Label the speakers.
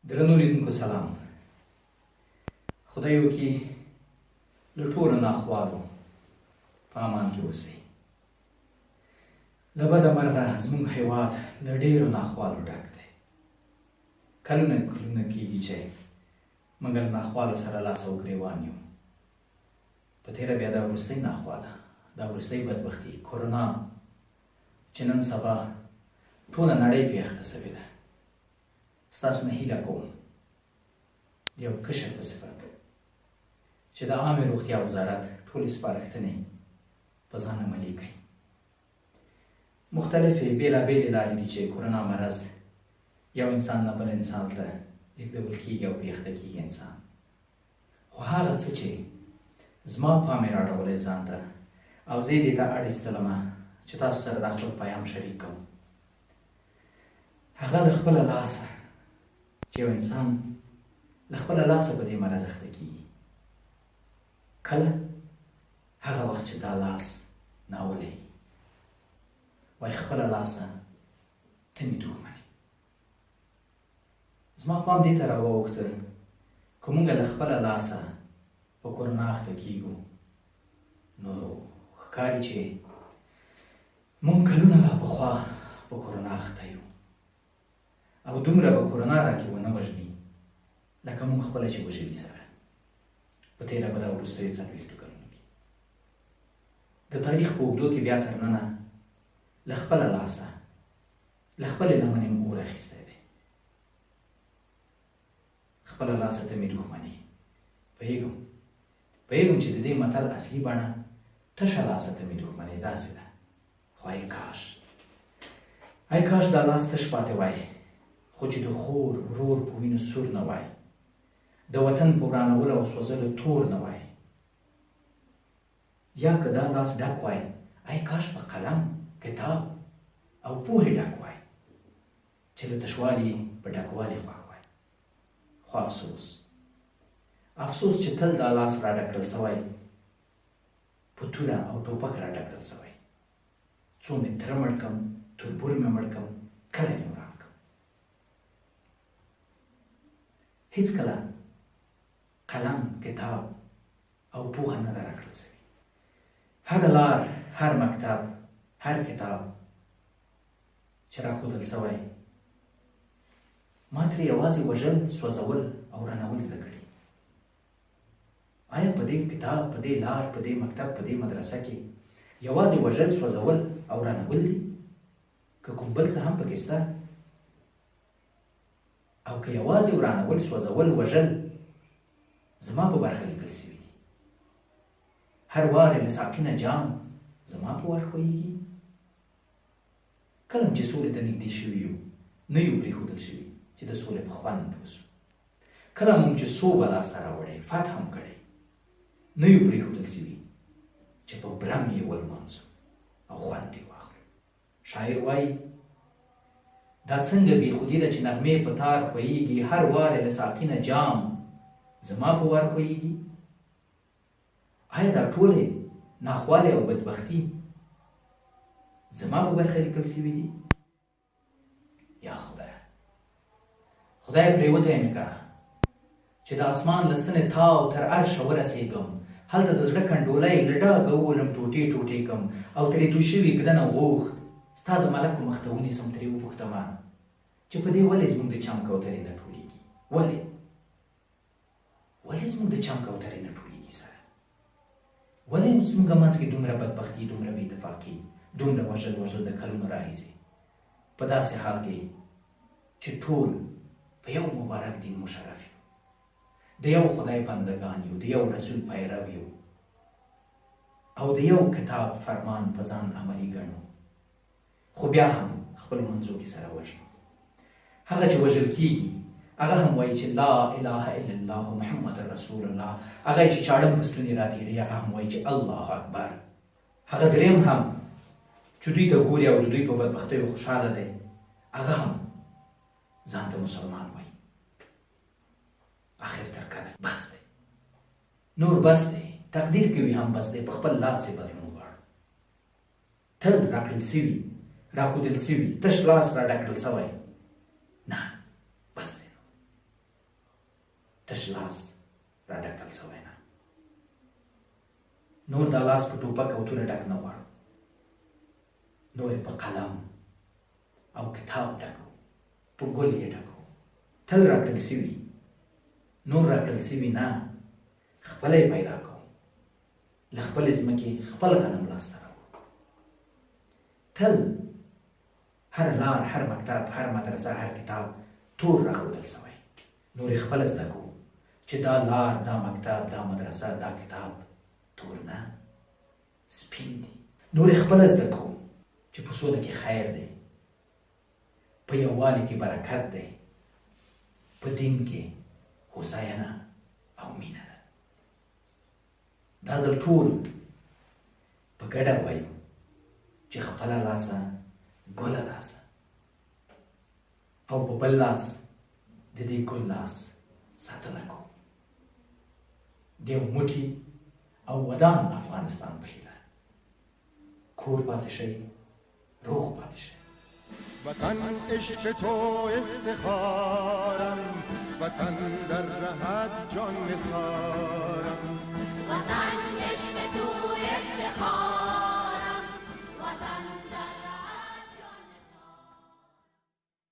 Speaker 1: درنو لیدونکو سلام. خدای وکړي له ټولو ناخوالو په امان کې اوسئ. له بده مرغه زموږ هېواد له ډېرو ناخوالو ډک دی. کلونه کېږي چې موږ له ناخوالو سره لاس او ګرېوان یو. په تېره بیا دا وروستۍ ناخواله، دا وروستۍ بدبختي کورونا چې نن سبا ټوله نړۍ پې اخته سوې ده. ستاسو نه هیله کوم د یو کشر په صفت چې د عامې روغتیا وزارت ټولې سپارښتنې په ځان عملي کوي. مختلفې بېلابېلې لارې دي چې کورونا مرض یو انسان نه بل انسان ته لیږدول کېږي او پرې اخته کېږي انسان. خو هغه څه چې زما پام یې رااړولی ځان ته او زه یې دې ته اړ ایستلمه چې تاسو سره دا خپل پیام شریک کوم. هغه له خپله لاسه چې یو انسان له خپله لاسه په دې مرض اخته کېږي. کله؟ هغه وخت چې دا لاس ناولی وایي خپله لاسه ته مې دښمن یې. زما پام دې ته راواوښته که موږ له خپله لاسه په کورونا اخته کېږو نو ښکاري چې موږ کلونه لا پخوا په کورونا اخته یو او دومره به کورونا راکې ونه وژني لکه موږ خپله چې وژلي سره په تېره به دا وروستیو 40 کلونو کې. د تاریخ په اوږدو کې بیا تر ننه له خپله لاسه له خپلې لمنې مو اور اخیستی دی. خپله لاسه ته مې دښمن یې. پوهېږم چې د دې متل اصلي بڼه تشه لاسه ته مې دښمن یې داسې ده. خو ای کاش دا لاس تش پاتې وای، خو چې د خور ورور په وینو سور نه وای، د وطن په ورانولو او سوځلو تور نه وای. یا که دا لاس ډک وای، ای کاش په قلم، کتاب او پوهې ډک وای چې له تشوالي په ډکوالي خوښ وای. خو افسوس چې تل دا لاس را ډک کړل سوی په توره او ټوپک را ډک کړل سوی. څو مې تره مړ کړم، تربور مې مړ کړم، کلی مې وران کړم. هېڅکله قلم، کتاب او پوهه نه ده راکړل سوې. هر لار، هر مکتب، هر کتاب چې راښودل سوی ما ترې یوازې وژل، سوځول او رانول زده کړي. آیا په دې کتاب، په دې لار، په دې مکتب، په دې مدرسه کې یوازې وژل، سوځول او رانول دي؟ که کوم بل څه هم پکې شته؟ او که یوازې ورانول، سوځول، وژل زما په برخه لیکل سوي دي، هر وار له ساقي جام زما په وار ښویېږي. کله چې سولې ته نږدې شوي یو نه یو پرېښودل شوي چې د سولې په خوند پوه سو. کله موږ چې سوبه لاسته راوړی، فتح هم کړی، نه یو پرېښودل شوي چې په برم یې ولمانځو او خوند یې واخلو. شاعر وایي دا څنګه بېخودي ده چې نغمې په تار ښویېږي، هر وار له ساقي نه جام زما په وار ښویېږي. آیا دا ټولې ناخوالې او بدبختي زما په برخه لیکل سوي دي؟ یا خدای پرېوتی مې که چې د اسمان له ستنې تاو تر عرشه ورسېږم، هلته د زړه کنډولی له ډاګه وولم، ټوټې ټوټې کړم او ترې توی شوي ږدن او غوښت ستا د ملکو مخ ته ونیسم، ترې وپوښتمه چې په دې ولې زموږ د چم کوترې نه ټولېږي؟ ولې زموږ د چم کوترې نه ټولېږي سره؟ ولې زموږ منځ کې دومره بدبختي، دومره بې اتفاقي، دومره وژل د کلونو راهیسې، په داسې حال کې چې ټول په یو مبارک دین مشرف یو، د یو خدای بندگان یو، د یو رسول پیرو یو او د یو کتاب فرمان په ځان عملي ګڼو، خو بیا هم خپل منځو کې سره وژنو. هغه چې وژل کېږي هغه هم وایي چې لا اله الا الله محمد رسول الله. هغه چې چاړم په ستوني راتېري هغه هم وایي چې الله اکبر. هغه دریم هم چې دوی ته ګوري او د دوی په بدبختیو خوشحاله دی هغه هم ځان ته مسلمان وایي. آخر تر کله بس دی، نور بس دی، تقدیر کوي هم بس دی، په خپل لاس یې بدلون غواړو. تل راکړل سوي، راښودل سوي، تش لاس را ډک کړل سوی، نه بس دی. تش لاس را ډکل سوی نه. نور دا لاس په ټوپک او توره ډک نه غواړو، نور په قلم او کتاب ډکو، په ګل یې ډکو. تل راکړل سوي، نور راکړل سوي نه، خپله یې پیدا کوو. له خپلې ځمکې خپل غنم لاسته راوړو. تل هر لار، هر مکتب، هر مدرسه، هر کتاب تور راښودل سوی، نور یې خپله زده کوو چې دا لار، دا مکتب، دا مدرسه، دا کتاب تور نه، سپین دی. نور یې خپله زده کوو چې په سوله کې خیر دی، په یووالي کې برکت دی، په دین کې هوساینه او مینه ده. دا ځل ټول په ګډه وایو چې خپله لاسه ګله لاسه، او په بل لاس د دې ګل لاس ساتنه کوو. د یو موټي او ودان افغانستان په هیله کور پاتې شئ، روغ پاتې شئ.
Speaker 2: وطن عشق تو افتخارم، وطن در رهت جان نثارم. وطن